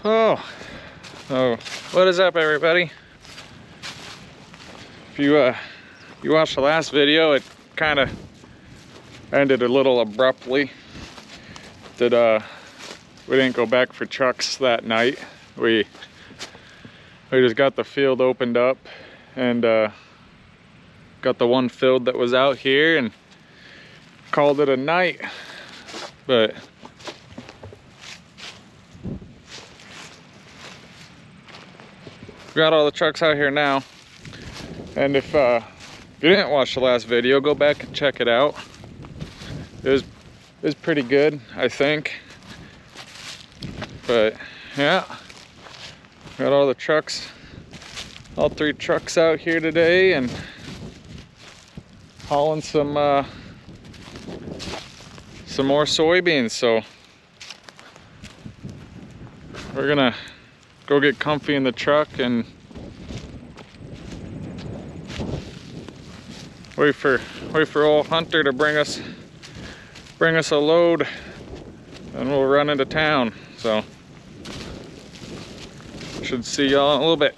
Oh, what is up, everybody? If you watched the last video, it kind of ended a little abruptly. We didn't go back for trucks that night. We just got the field opened up and got the one field that was out here and called it a night. But we got all the trucks out here now, and if you didn't watch the last video, go back and check it out. It was pretty good, I think. But yeah, got all the trucks, all 3 trucks out here today, and hauling some more soybeans. So we're gonna go get comfy in the truck and wait for old Hunter to bring us a load, and we'll run into town. So should see y'all in a little bit.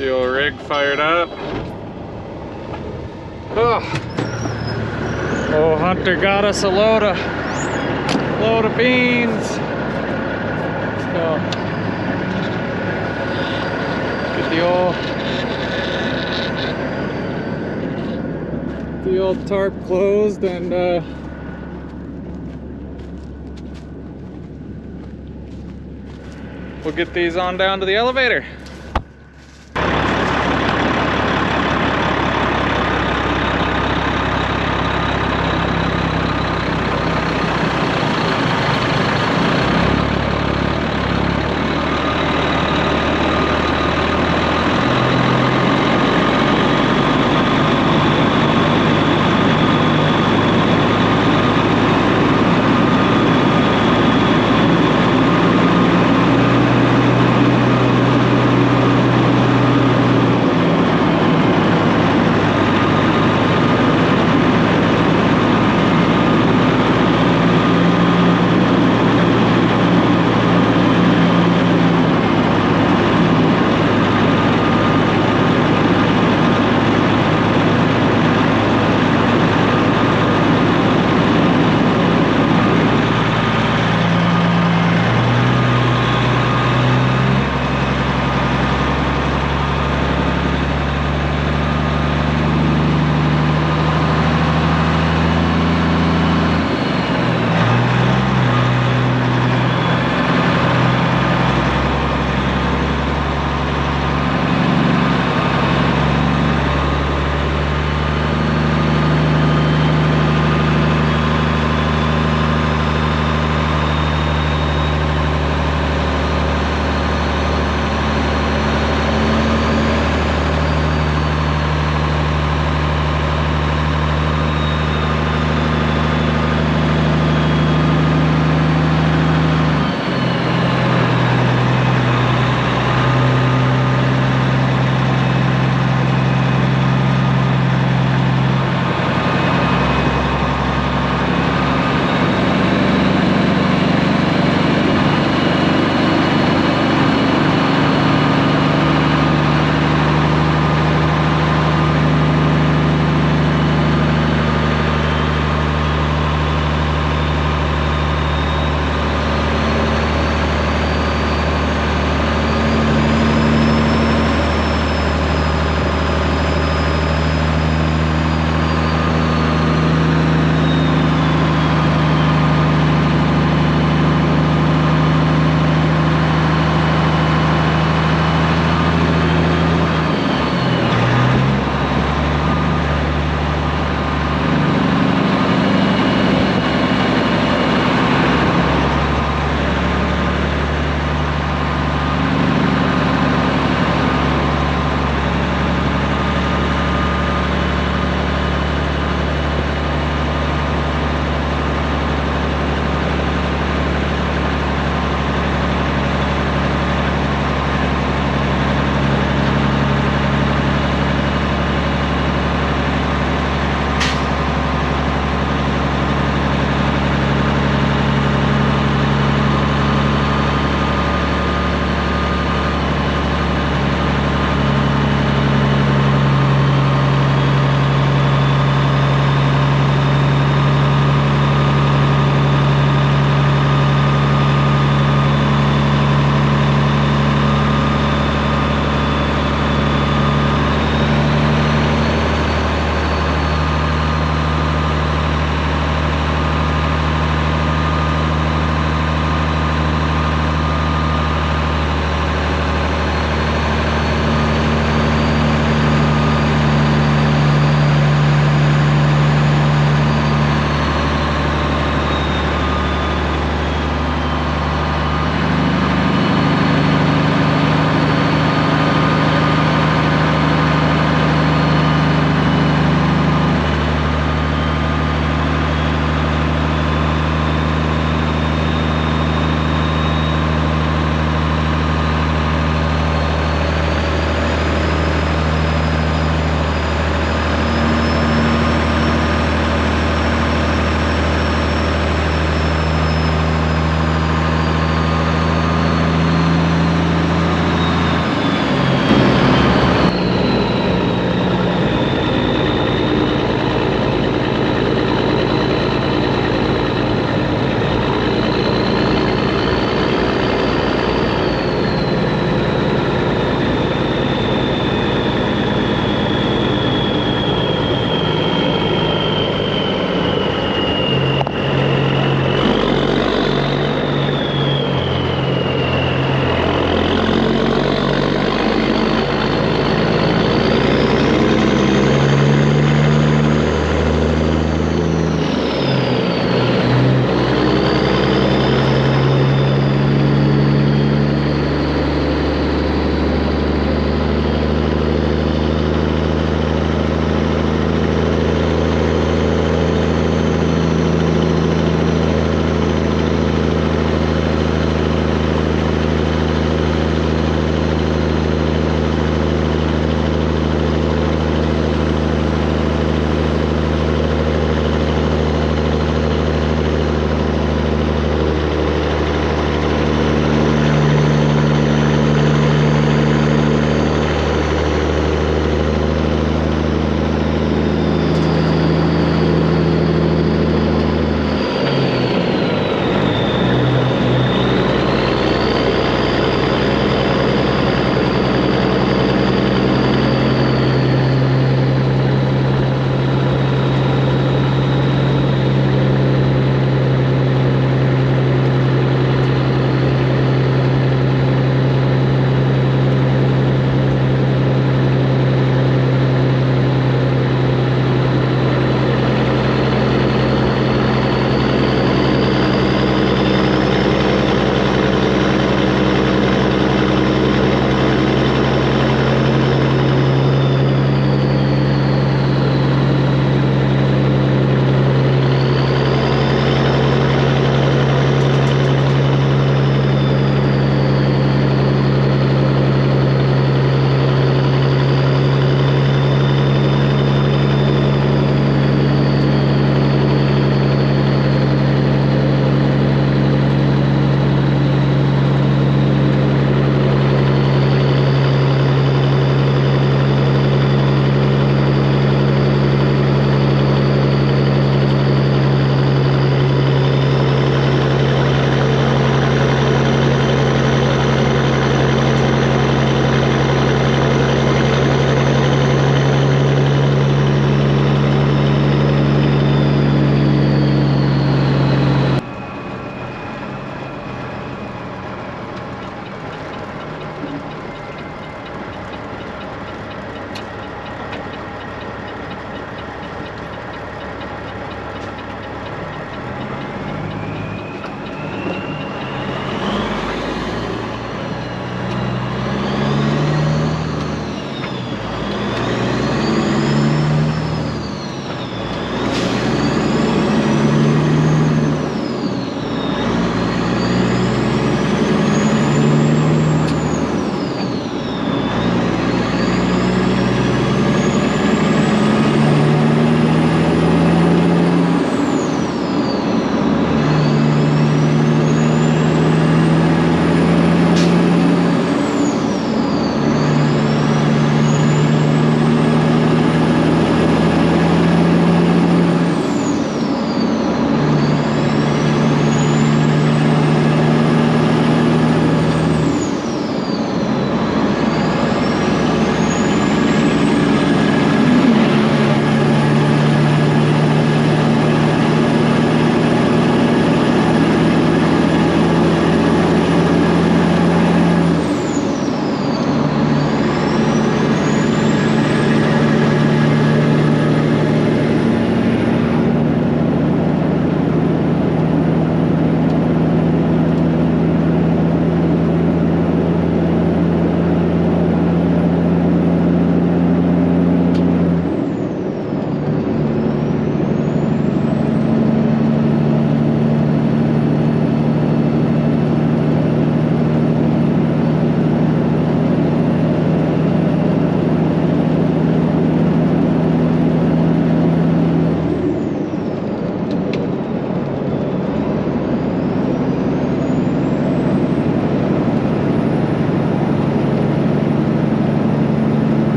The old rig fired up. Oh, oh, Hunter got us a load of beans. Let's go. Get the old tarp closed, and we'll get these on down to the elevator.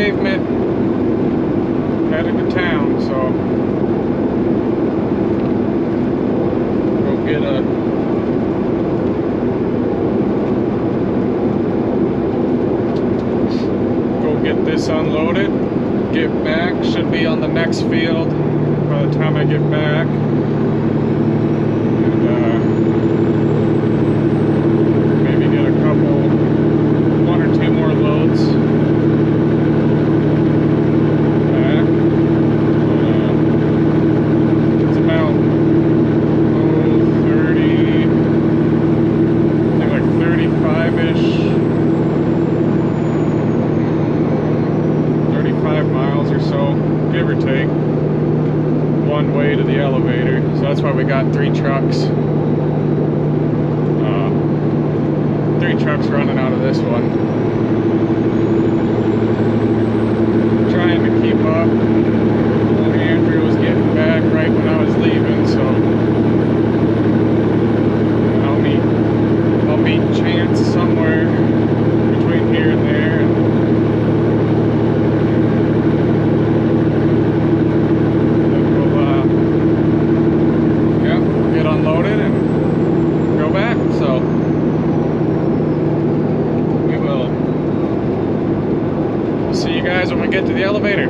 pavement, headed to town, so go get this unloaded, get back, should be on the next field by the time I get back. Maybe get a couple, one or two more loads back. It's about 30, I think like 35-ish, 35 miles or so, give or take, one way to the elevator. So that's why we got 3 trucks. 3 trucks running out of this one. Trying to keep up. Andrew was getting back right when I was leaving, so I'll meet Chance somewhere between here and there. We'll get unloaded and go back. So we'll see you guys when we get to the elevator.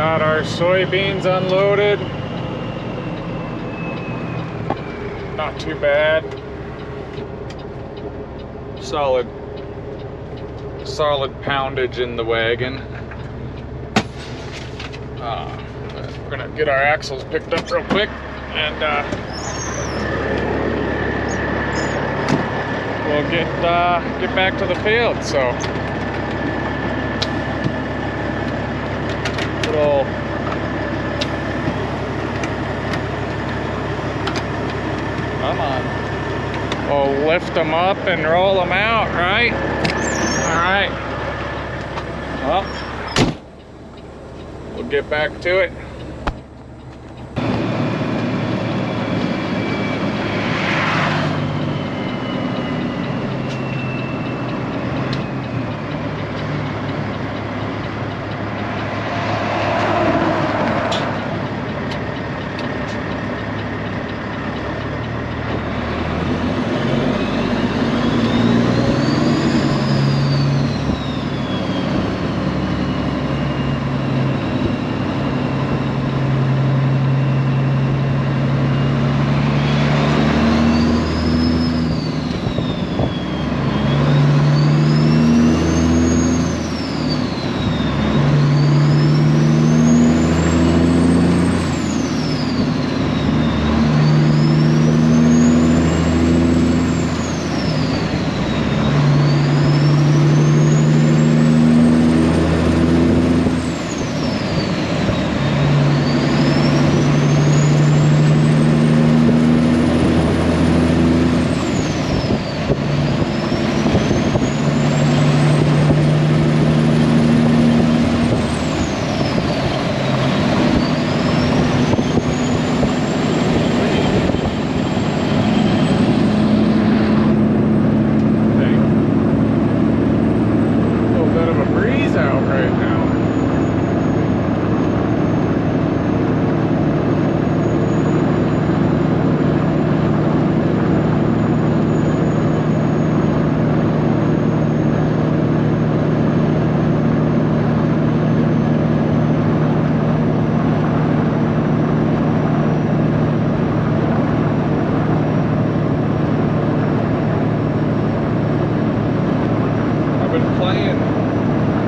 Got our soybeans unloaded. Not too bad. Solid poundage in the wagon. We're gonna get our axles picked up real quick and we'll get back to the field. So little come on. We'll lift them up and roll them out, right? All right. Well, we'll get back to it.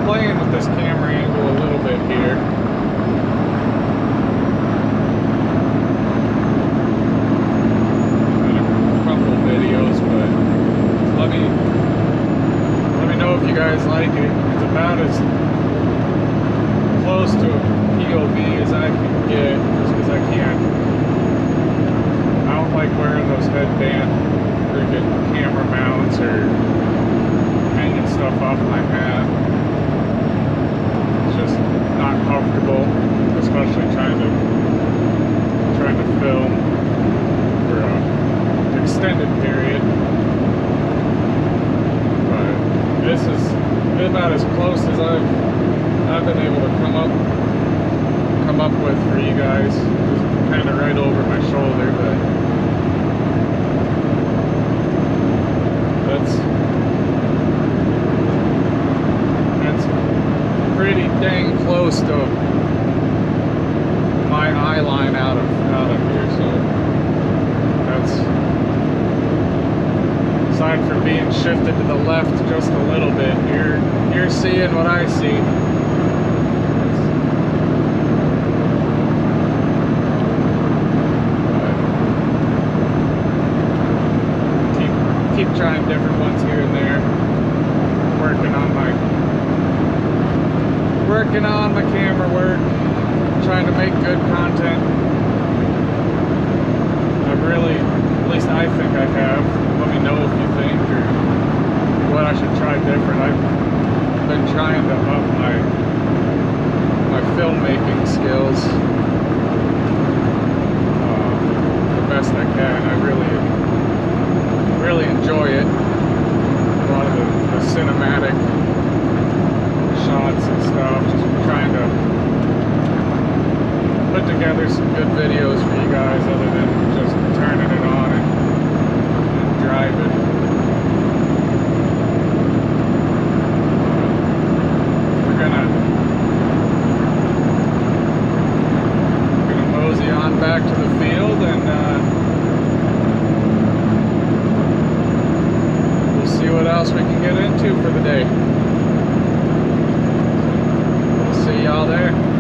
Playing with this camera angle a little bit here. Got a couple of videos, but let me know if you guys like it. It's about as close to a POV as I can get, just because I don't like wearing those headband freaking camera mounts or hanging stuff off my hat. It's just not comfortable, especially trying to film for an extended period. But this is about as close as I've been able to come up with for you guys. Just kind of right over my shoulder, but that's pretty dang close to my eye line out of here, so that's, aside from being shifted to the left just a little bit, you're seeing what I see. Keep trying different ones here and there. Working on my camera work, trying to make good content. I've really, at least I think I have. Let me know if you think, or what I should try different. I've been trying to up my filmmaking skills the best I can. I really enjoy it. A lot of the cinematic shots and stuff, just trying to put together some good videos for you guys other than just turning it on and driving. 2 for the day. We'll see y'all there.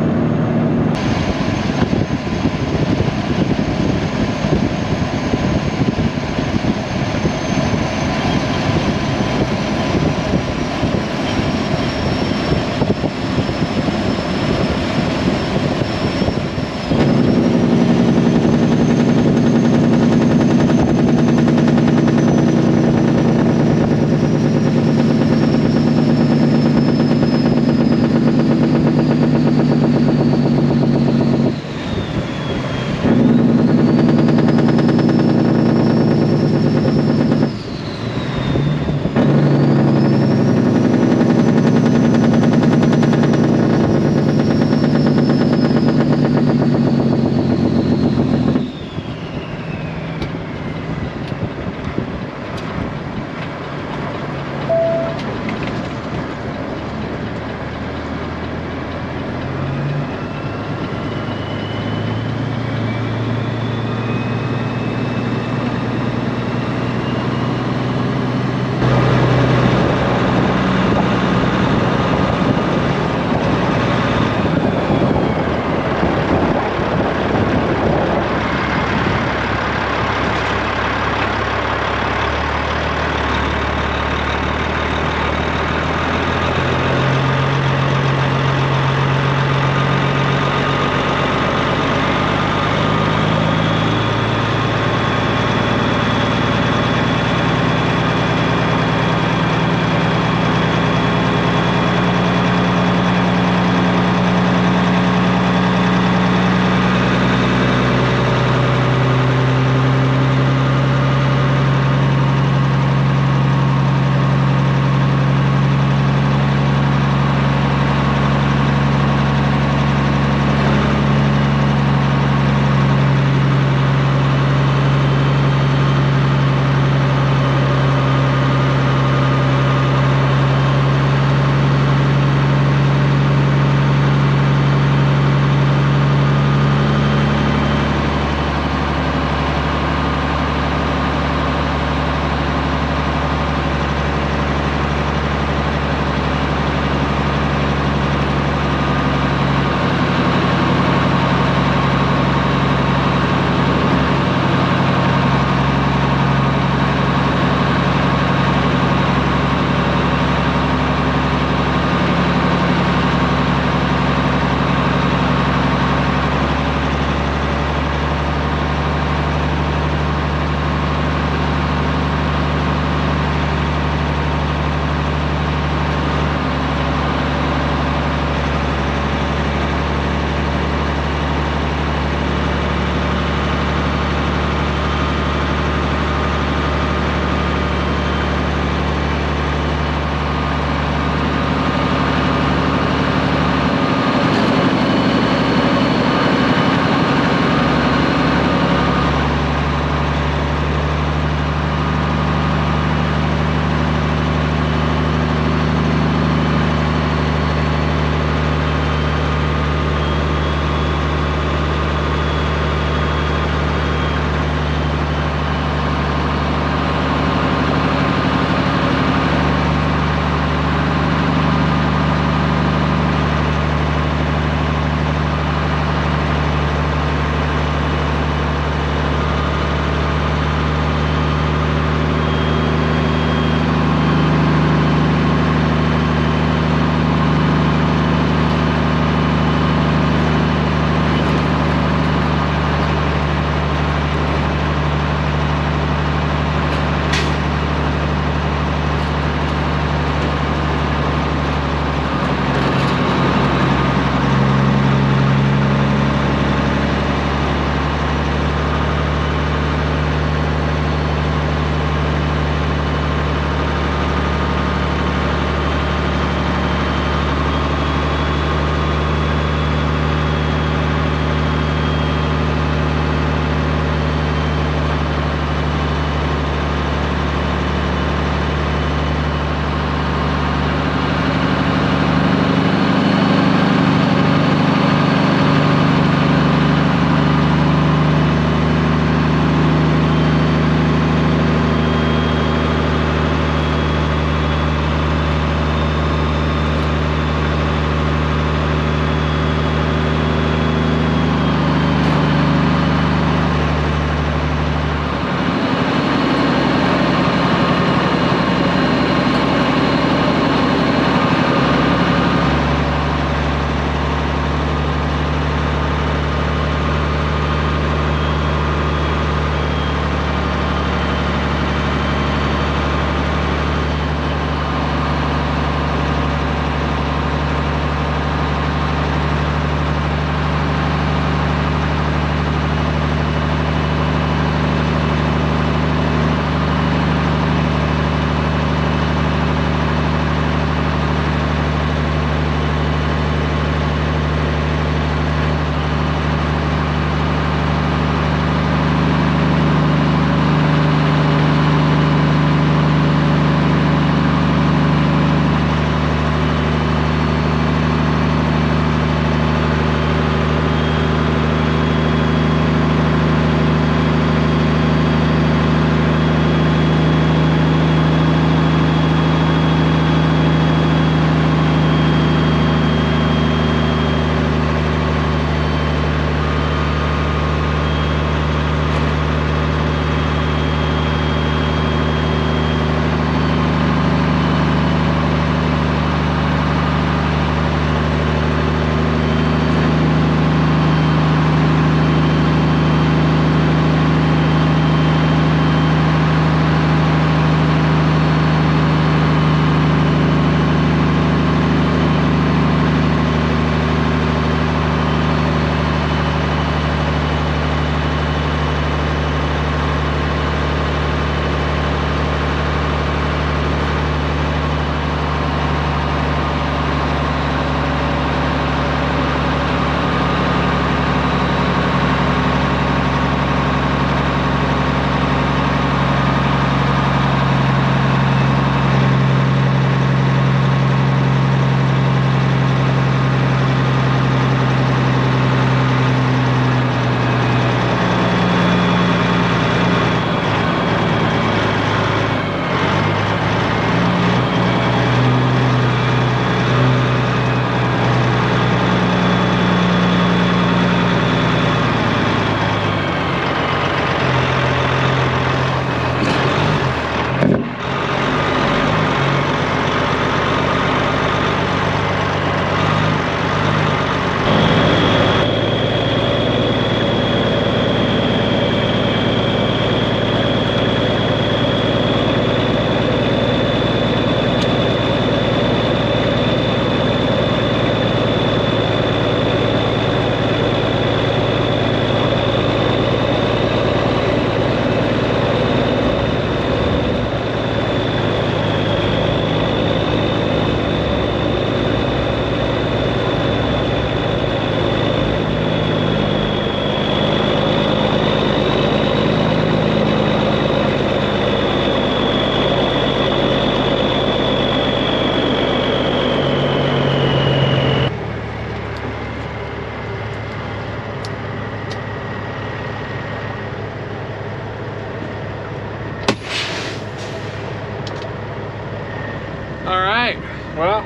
Well,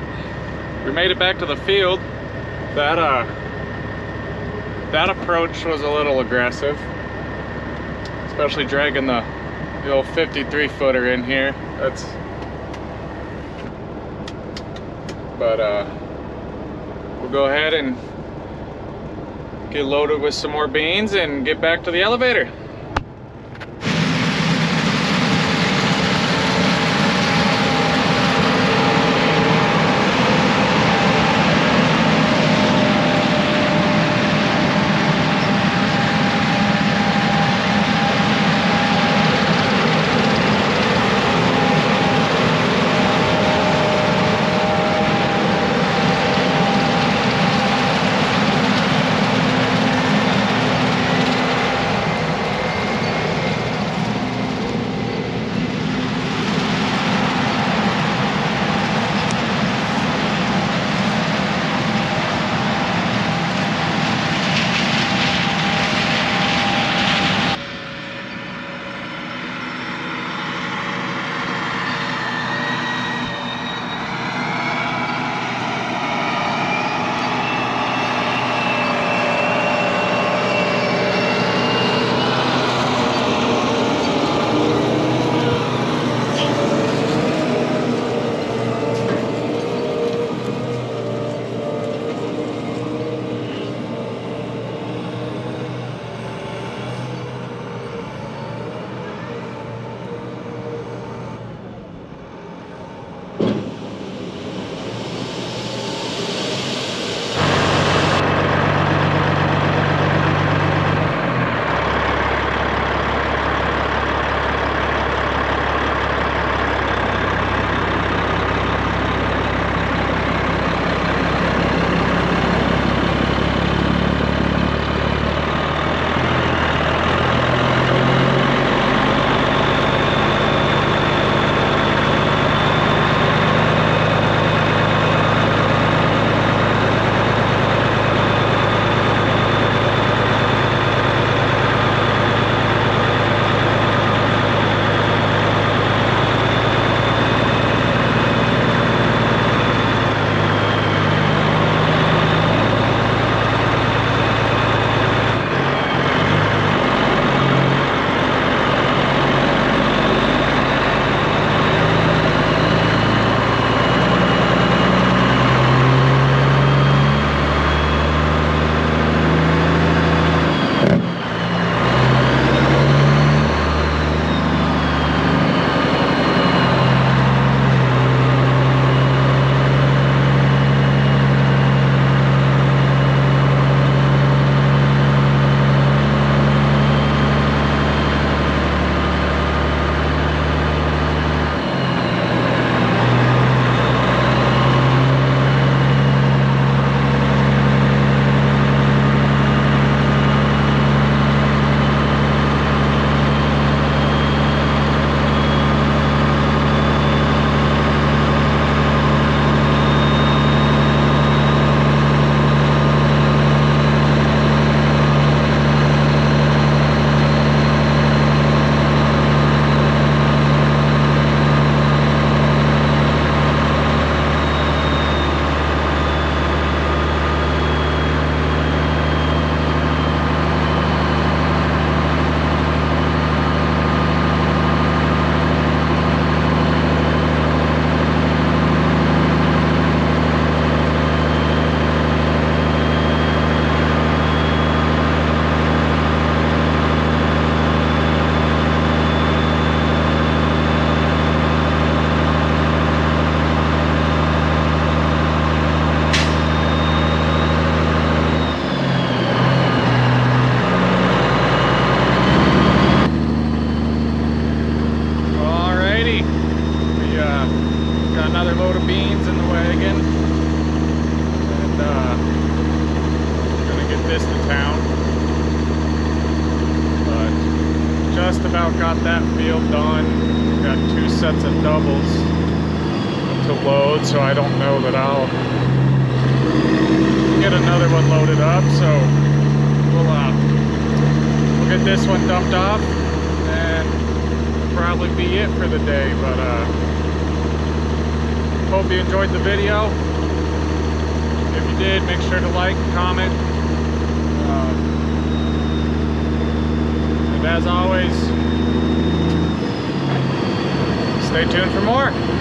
we made it back to the field. That approach was a little aggressive, especially dragging the old 53 footer in here. But we'll go ahead and get loaded with some more beans and get back to the elevator. just about got that field done. Got 2 sets of doubles to load, so I don't know that I'll get another one loaded up. So we'll get this one dumped off, and that'll probably be it for the day. But hope you enjoyed the video. If you did, make sure to like, comment. And as always, stay tuned for more.